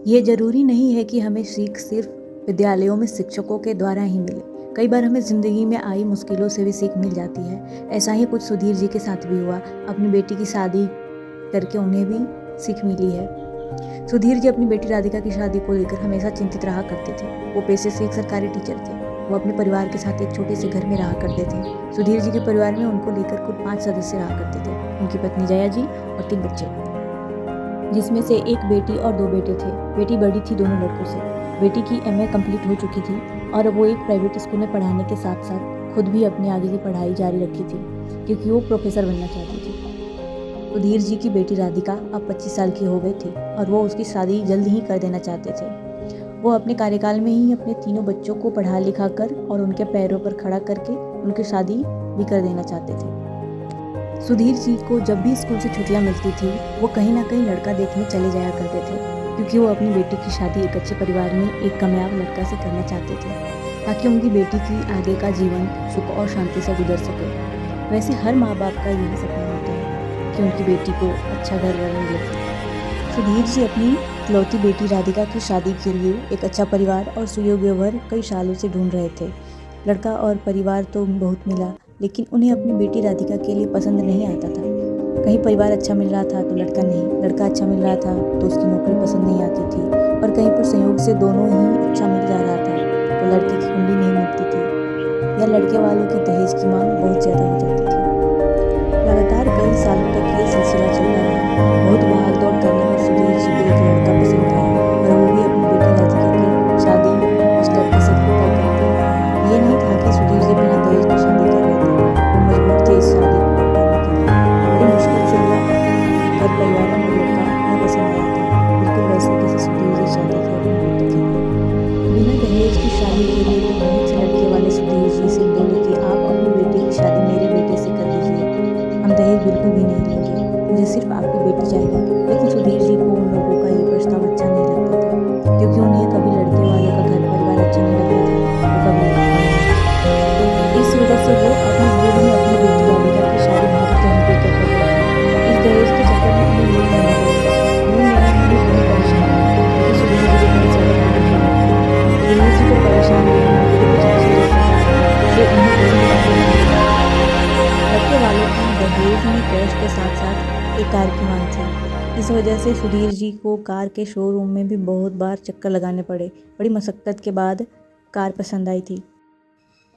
ये ज़रूरी नहीं है कि हमें सीख सिर्फ विद्यालयों में शिक्षकों के द्वारा ही मिले। कई बार हमें ज़िंदगी में आई मुश्किलों से भी सीख मिल जाती है। ऐसा ही कुछ सुधीर जी के साथ भी हुआ। अपनी बेटी की शादी करके उन्हें भी सीख मिली है। सुधीर जी अपनी बेटी राधिका की शादी को लेकर हमेशा चिंतित रहा करते थे। वो पेशे से एक सरकारी टीचर थे। वो अपने परिवार के साथ एक छोटे से घर में रहा करते थे। सुधीर जी के परिवार में उनको लेकर कुल 5 सदस्य रहा करते थे। उनकी पत्नी जया जी और 3 बच्चे, जिसमें से एक बेटी और 2 बेटे थे। बेटी बड़ी थी दोनों लड़कों से। बेटी की एमए कंप्लीट हो चुकी थी और वो एक प्राइवेट स्कूल में पढ़ाने के साथ साथ खुद भी अपनी आगे की पढ़ाई जारी रखी थी, क्योंकि वो प्रोफेसर बनना चाहती थी। सुधीर जी की बेटी राधिका अब 25 साल की हो गई थी और वो उसकी शादी जल्द ही कर देना चाहते थे। वो अपने कार्यकाल में ही अपने तीनों बच्चों को पढ़ा लिखा कर और उनके पैरों पर खड़ा करके उनकी शादी भी कर देना चाहते थे। सुधीर जी को जब भी स्कूल से छुट्टियां मिलती थी, वो कहीं ना कहीं लड़का देखने चले जाया करते थे, क्योंकि वो अपनी बेटी की शादी एक अच्छे परिवार में एक कामयाब लड़का से करना चाहते थे, ताकि उनकी बेटी की आगे का जीवन सुख और शांति से गुजर सके। वैसे हर माँ बाप का यही सपना होता है कि उनकी बेटी को अच्छा घर वर मिले। सुधीर जी अपनी इकलौती बेटी राधिका की शादी के लिए एक अच्छा परिवार और सुयोग्य वर कई सालों से ढूंढ रहे थे। लड़का और परिवार तो बहुत मिला, लेकिन उन्हें अपनी बेटी राधिका के लिए पसंद नहीं आता था। कहीं परिवार अच्छा मिल रहा था तो लड़का नहीं, लड़का अच्छा मिल रहा था तो उसकी नौकरी पसंद नहीं आती थी, और कहीं पर संयोग से दोनों ही अच्छा मिल जा रहा था तो लड़के की कुंडली नहीं मिलती थी, या लड़के वालों की दहेज की मांग बहुत ज़्यादा हो जाती थी। लगातार कई सालों तक ये सिलसिला चलता रहा। बहुत भाग दौड़ करने पर सुधीर जी को एक लड़का पसंद आया और वो भी अपनी बेटी राधिका की शादी उस लड़के से तय कर दी। ये नहीं था कि सुधीर जी बिना दहेज के शादी कर रहे थे, वो मजबूर थे इस शादी को करने के लिए। बड़ी मुश्किल से यह घर परिवारों में लड़का उन्हें पसंद आया था, बिल्कुल वैसे जैसे सुधीर जी शादी की अपनी बेटी की। बिना दहेज की शादी के लिए तो बहुत से लड़के वाले सुधीर जी से बोले कि आप अपनी बेटी की शादी मेरे बेटे से कर लीजिए, हम दहेज बिल्कुल भी नहीं लेंगे, मुझे सिर्फ आपकी बेटी चाहिए। लेकिन सुधीर जी को उन लोगों का ये प्रस्ताव अच्छा नहीं लगता था, क्योंकि उन्हें कभी लड़के वाले का घर परिवार अच्छा नहीं लगता था, तो कभी लड़का वाला। इस वजह से वो अपनी जिद में अपनी बेटी राधिका की शादी भारी कहीं देकर कर रहे थे। इस दहेज के चक्कर में उन्हें लोन लेना पड़ा। लोन लेने में भी बड़ी परेशानी हुई, क्योंकि सुधीर जी को बहुत ज़्यादा प्रॉब्लम हो रही थी। सुधीर जी को परेशान देख उनके जो कुछ अच्छे रिश्तेदार थे, वो उन्हें लोन दिलाते नहीं थे। लड़के वालों की दहेज में कैश के साथ साथ एक कार की मांग थी। इस वजह से सुधीर जी को कार के शोरूम में भी बहुत बार चक्कर लगाने पड़े। बड़ी मशक्कत के बाद कार पसंद आई थी।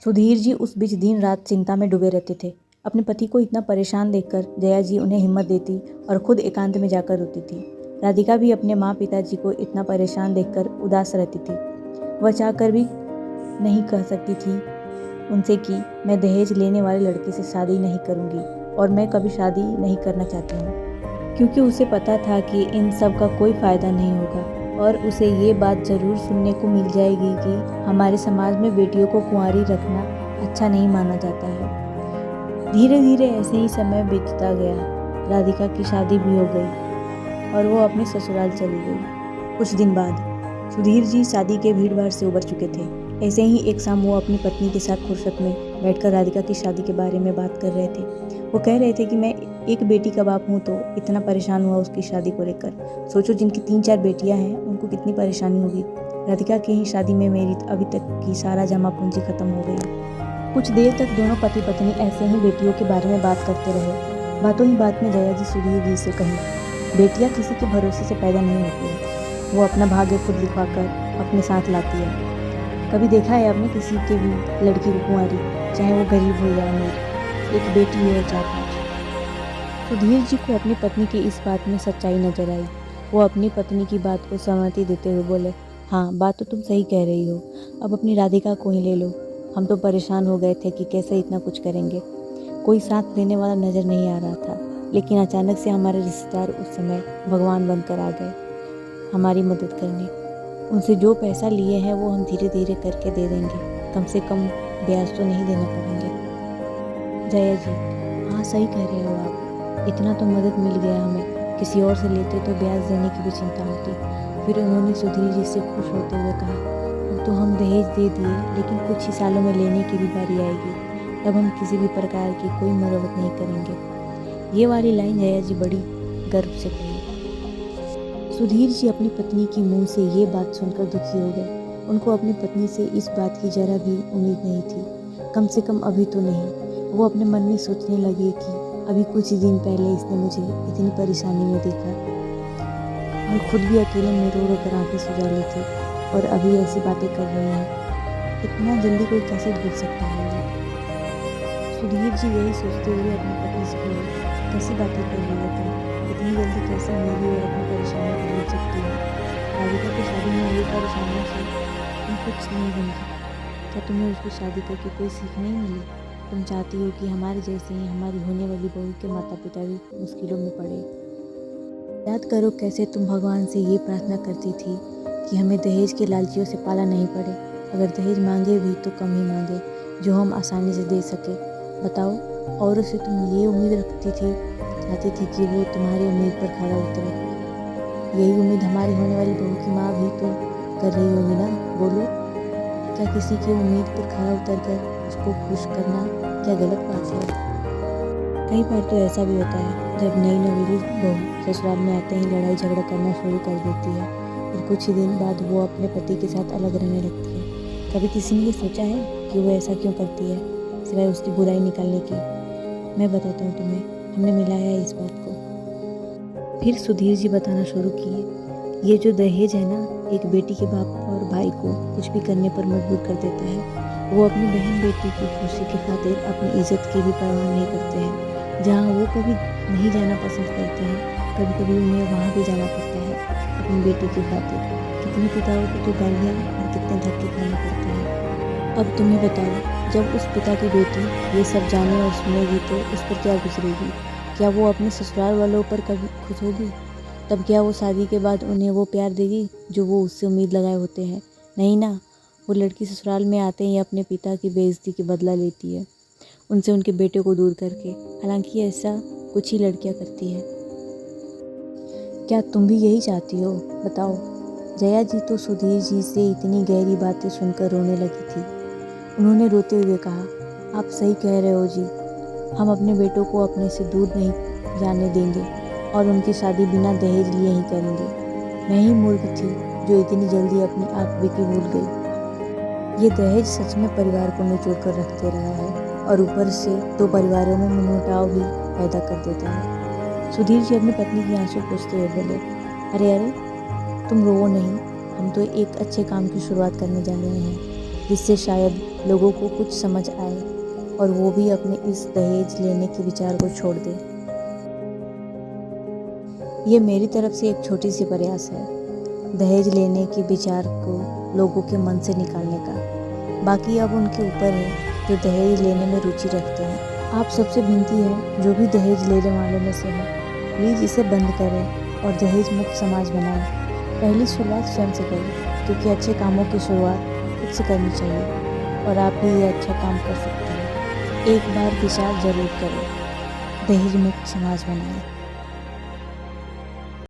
सुधीर जी उस बीच दिन रात चिंता में डूबे रहते थे। अपने पति को इतना परेशान देखकर जया जी उन्हें हिम्मत देती और खुद एकांत में जाकर रोती थी। राधिका भी अपने माँ पिताजी को इतना परेशान देखकर उदास रहती थी। वह चाहकर भी नहीं कह सकती थी उनसे कि मैं दहेज लेने वाले लड़के से शादी नहीं करूंगी और मैं कभी शादी नहीं करना चाहती हूँ, क्योंकि उसे पता था कि इन सब का कोई फ़ायदा नहीं होगा और उसे ये बात ज़रूर सुनने को मिल जाएगी कि हमारे समाज में बेटियों को कुंवारी रखना अच्छा नहीं माना जाता है। धीरे धीरे ऐसे ही समय बीतता गया। राधिका की शादी भी हो गई और वो अपने ससुराल चली गई। कुछ दिन बाद सुधीर जी शादी के भीड़ भाड़ से उबर चुके थे। ऐसे ही एक शाम वो अपनी पत्नी के साथ फुर्सत में बैठकर राधिका की शादी के बारे में बात कर रहे थे। वो कह रहे थे कि मैं एक बेटी का बाप हूँ तो इतना परेशान हुआ उसकी शादी को लेकर। सोचो जिनकी 3-4 बेटियां हैं उनको कितनी परेशानी होगी। राधिका की ही शादी में मेरी अभी तक की सारा जमा पूंजी खत्म हो गई। कुछ देर तक दोनों पति पत्नी ऐसे ही बेटियों के बारे में बात करते रहे। बातों ही बात में जया जी सुधीर जी से कही, बेटियाँ किसी के भरोसे से पैदा नहीं होती है, वो अपना भाग्य खुद लिखवा कर अपने साथ लाती है। कभी देखा है आपने किसी के भी लड़की को कुंवारी, चाहे वो गरीब हो या अमीर, एक बेटी हो या 4-5। सुधीर जी को अपनी पत्नी की इस बात में सच्चाई नजर आई। वो अपनी पत्नी की बात को सहमति देते हुए बोले, हाँ बात तो तुम सही कह रही हो, अब अपनी राधिका को ही ले लो। हम तो परेशान हो गए थे कि कैसे इतना कुछ करेंगे, कोई साथ देने वाला नज़र नहीं आ रहा था, लेकिन अचानक से हमारे रिश्तेदार उस समय भगवान बनकर आ गए हमारी मदद करने। उनसे जो पैसा लिए हैं वो हम धीरे धीरे करके दे देंगे, कम से कम ब्याज तो नहीं देना पड़ेंगे। जया जी, हाँ सही कह रहे हो आप, इतना तो मदद मिल गया हमें, किसी और से लेते तो ब्याज देने की भी चिंता होती। फिर उन्होंने सुधीर जी से खुश होते हुए कहा, अब तो हम दहेज दे दिए, लेकिन कुछ ही सालों में लेने की भी बारी आएगी, तब हम किसी भी प्रकार की कोई मरम्मत नहीं करेंगे। ये वाली लाइन जया जी बड़ी गर्व से कही। सुधीर जी अपनी पत्नी की मुंह से ये बात सुनकर दुखी हो गए। उनको अपनी पत्नी से इस बात की जरा भी उम्मीद नहीं थी, कम से कम अभी तो नहीं। वो अपने मन में सोचने लगे कि अभी कुछ ही दिन पहले इसने मुझे इतनी परेशानी में देखा और खुद भी अकेले में रो रो कर आंखें सुझा ली थी, और अभी ऐसी बातें कर रही हैं। इतना जल्दी कोई कैसे भूल सकता है ये? सुधीर जी यही सोचते हुए अपनी पत्नी से बोले, कैसी बातें कर रही हो तुम? इतनी जल्दी कैसे मेरी और अपनी परेशानियों को भूल सकती हो? राधिका की शादी में हुई परेशानियों से तुम कुछ नहीं बनती। क्या तुम्हें उसकी शादी करके कोई सीख नहीं मिली? तुम चाहती हो कि हमारे जैसे ही हमारी होने वाली बहू के माता पिता भी मुश्किलों में पड़े। याद करो कैसे तुम भगवान से ये प्रार्थना करती थी कि हमें दहेज के लालचियों से पाला नहीं पड़े। अगर दहेज मांगे भी तो कम ही मांगे, जो हम आसानी से दे सके। बताओ, औरों से तुम ये उम्मीद रखती थी, चाहती थी कि वो तुम्हारी उम्मीद पर खरा उतरे। यही उम्मीद हमारी होने वाली बहू की माँ भी तो कर रही होगी ना? बोलो, क्या किसी की उम्मीद पर खरा उतर कर उसको खुश करना क्या गलत बात है? कई बार तो ऐसा भी होता है, जब नई नवेली बहू ससुराल में आते ही लड़ाई झगड़ा करना शुरू कर देती है, और कुछ ही दिन बाद वो अपने पति के साथ अलग रहने लगती है। कभी किसी ने ये सोचा है कि वो ऐसा क्यों करती है, सिवाय उसकी बुराई निकालने की? मैं बताता हूँ तुम्हें, हमने मिलाया है इस बात को। फिर सुधीर जी बताना शुरू किए, ये जो दहेज है ना, एक बेटी के बाप और भाई को कुछ भी करने पर मजबूर कर देता है। वो अपनी बहन बेटी की खुशी की खातिर अपनी इज्जत की भी परवाह नहीं करते हैं। जहाँ वो कभी नहीं जाना पसंद करते हैं, कभी कभी उन्हें वहाँ भी जाना पड़ता है अपनी बेटी की खातिर। कितने पिताओं को तो गालियाँ और कितने धक्के खाने पड़ते हैं। अब तुम्हें बताओ, जब उस पिता की बेटी ये सब जाने और सुनेगी तो उस पर क्या गुजरेगी? क्या वो अपने ससुराल वालों पर कभी खुश होगी? तब क्या वो शादी के बाद उन्हें वो प्यार देगी जो वो उससे उम्मीद लगाए होते हैं? नहीं ना। वो लड़की ससुराल में आते ही अपने पिता की बेइज्जती की बदला लेती है, उनसे उनके बेटे को दूर करके। हालांकि ऐसा कुछ ही लड़कियां करती है। क्या तुम भी यही चाहती हो? बताओ। जया जी तो सुधीर जी से इतनी गहरी बातें सुनकर रोने लगी थी। उन्होंने रोते हुए कहा, आप सही कह रहे हो जी, हम अपने बेटों को अपने से दूर नहीं जाने देंगे और उनकी शादी बिना दहेज लिए ही करेंगे। मैं ही मूर्ख थी जो इतनी जल्दी अपनी आप बीती भूल गई। ये दहेज सच में परिवार को निचोड़ कर रखते रहा है, और ऊपर से दो परिवारों में मनमुटाव भी पैदा कर देता है। सुधीर जी अपनी पत्नी की आंसू पोंछते हुए बोले, अरे अरे, तुम रोवो नहीं, हम तो एक अच्छे काम की शुरुआत करने जा रहे हैं, जिससे शायद लोगों को कुछ समझ आए और वो भी अपने इस दहेज लेने के विचार को छोड़ दे। ये मेरी तरफ से एक छोटी सी प्रयास है, दहेज लेने के विचार को लोगों के मन से निकालने का। बाकी अब उनके ऊपर है जो दहेज लेने में रुचि रखते हैं। आप सबसे विनती है, जो भी दहेज लेने वालों में से है, प्लीज़ इसे बंद करें और दहेज मुक्त समाज बनाएं। पहली शुरुआत स्वयं से करें, क्योंकि अच्छे कामों की शुरुआत खुद से करनी चाहिए, और आप भी ये अच्छा काम कर सकते हैं। एक बार विचार जरूर करें, दहेज मुक्त समाज बनाएं।